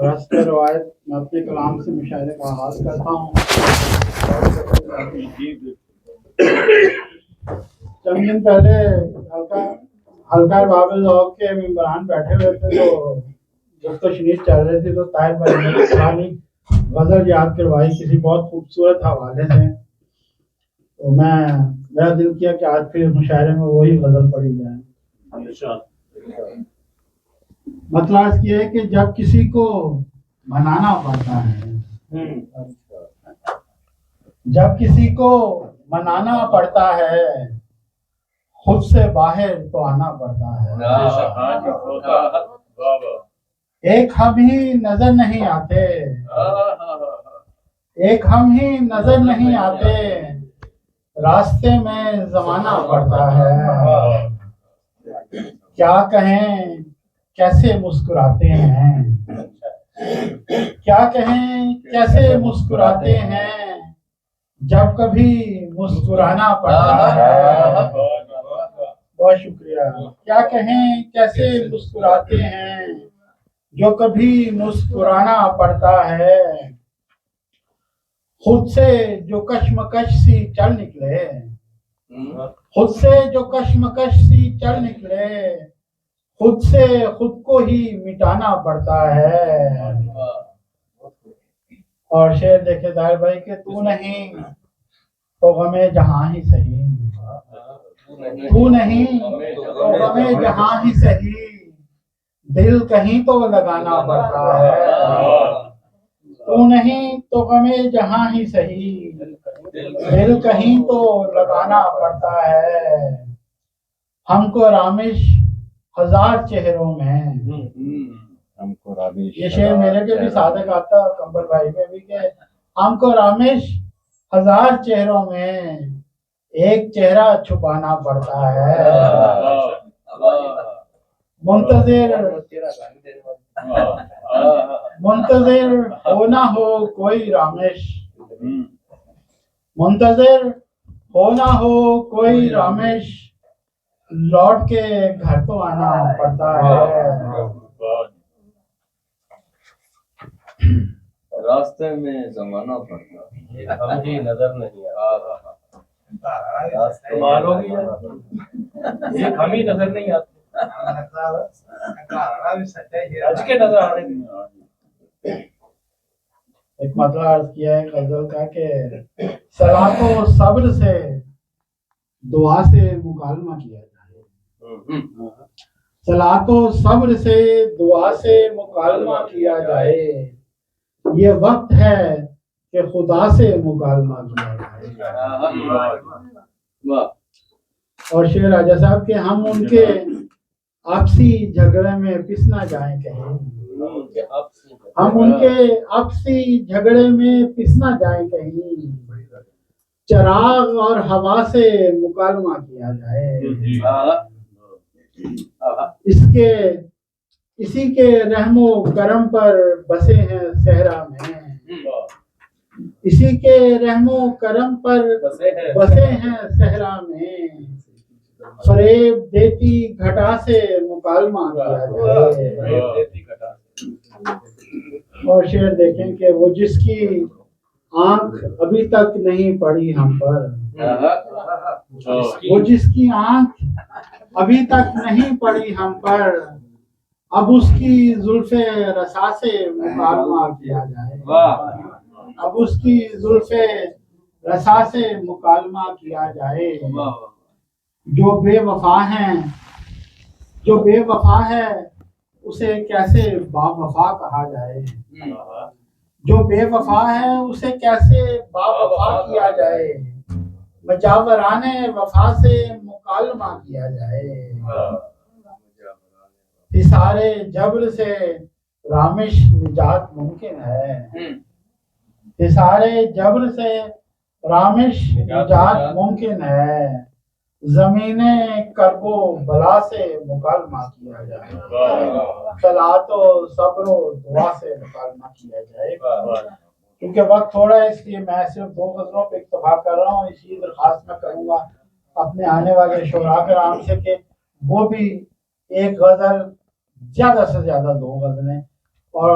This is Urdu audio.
رسم روایت میں اپنے کلام سے مشاعرے کا آغاز کرتا ہوں۔ چند دن پہلے حلقہ باب ذوق کے ممبران بیٹھے ہوئے تھے تو گفت و شنید چل رہے تھے، تو طاہر بھائی نے پرانی غزل یاد کروائی کسی بہت خوبصورت حوالے سے، تو میرا دل کیا کہ آج پھر مشاعرے میں وہی غزل پڑھی جائے۔ مطلب یہ ہے کہ جب کسی کو منانا پڑتا ہے، جب کسی کو منانا پڑتا ہے، خود سے باہر تو آنا پڑتا ہے۔ ایک ہم ہی نظر نہیں آتے، ایک ہم ہی نظر نہیں آتے، راستے میں زمانہ پڑتا ہے۔ کیا کہیں کیسے مسکراتے ہیں، کیا کہیں کیسے مسکراتے ہیں، جب کبھی مسکرانا پڑتا ہے۔ بہت شکریہ۔ کیا کہیں کیسے مسکراتے ہیں، جو کبھی مسکرانا پڑتا ہے۔ خود سے جو کشمکش سی چل نکلے، خود سے جو کشمکش سی چل نکلے، خود سے خود کو ہی مٹانا پڑتا ہے۔ اور شعر دیکھے طاہر بھائی کہ تو نہیں تو غم جہاں ہی سہی، تو نہیں تو غم جہاں ہی سہی، دل کہیں تو لگانا پڑتا ہے۔ تو نہیں تو غم جہاں ہی سہی، دل کہیں تو لگانا پڑتا ہے۔ ہم کو رامش ہزار چہروں میں، یہ شعر میرے کے بھی صادق آتا ہے، کمبر بھائی کے بھی، کہ ہم کو رامش ہزار چہروں میں ایک چہرہ چھپانا پڑتا ہے۔ منتظر ہو نہ ہو کوئی رامش، منتظر ہو نہ ہو کوئی رامش، لوٹ کے گھر تو آنا پڑتا ہے۔ راستے میں زمانہ پڑتا ہے، ہم ہی نظر نہیں آتا، کمال ہو گیا، ہم ہی نظر نہیں آتے، آج کے نظر آنے۔ ایک مطلب عرض کیا ہے غزل کا کہ صلاۃ و صبر سے دعا سے مکالمہ کیا جائے، صلاۃ و صبر سے دعا سے مکالمہ کیا جائے، یہ وقت ہے کہ خدا سے مکالمہ کیا جائے۔ اور شعر راجہ صاحب کہ ہم ان کے آپسی جھگڑے میں پس نہ جائیں کہیں، ہم ان کے آپسی جھگڑے میں پس نہ جائیں کہیں، چراغ اور ہوا سے مکالمہ کیا جائے۔ اسی کے رحم و کرم پر بسے ہیں صحرا میں، اسی کے رحم و کرم پر بسے ہیں صحرا میں، فریب دیتی گھٹا سے مکالمہ کیا جائے۔ اور شعر دیکھیں کہ وہ جس کی آنکھ ابھی تک نہیں پڑی ہم پر، وہ جس کی آنکھ ابھی تک نہیں پڑی ہم پر، اب اس کی زلف رسا سے مکالمہ کیا جائے، اب اس کی زلف رسا سے مکالمہ کیا جائے۔ جو بے وفا ہیں، جو بے وفا ہے اسے کیسے با وفا کہا جائے، جو بے وفا ہے اسے کیسے با وفا کیا جائے، مجاوران وفا سے مکالمہ کیا جائے۔ حصار جبر سے رامش نجات ممکن ہے، حصار جبر سے رامش نجات ممکن ہے، زمین کرب و بلا سے مکالمہ کیا جائے، صلاۃ و صبر و دعا سے مکالمہ کیا جائے۔ کیونکہ وقت تھوڑا ہے، اس لیے میں صرف 2 غزلوں پہ اکتفا کر رہا ہوں۔ اسی درخواست میں کروں گا اپنے آنے والے شعراء کرام سے کہ وہ بھی ایک غزل، زیادہ سے زیادہ 2 غزلیں، اور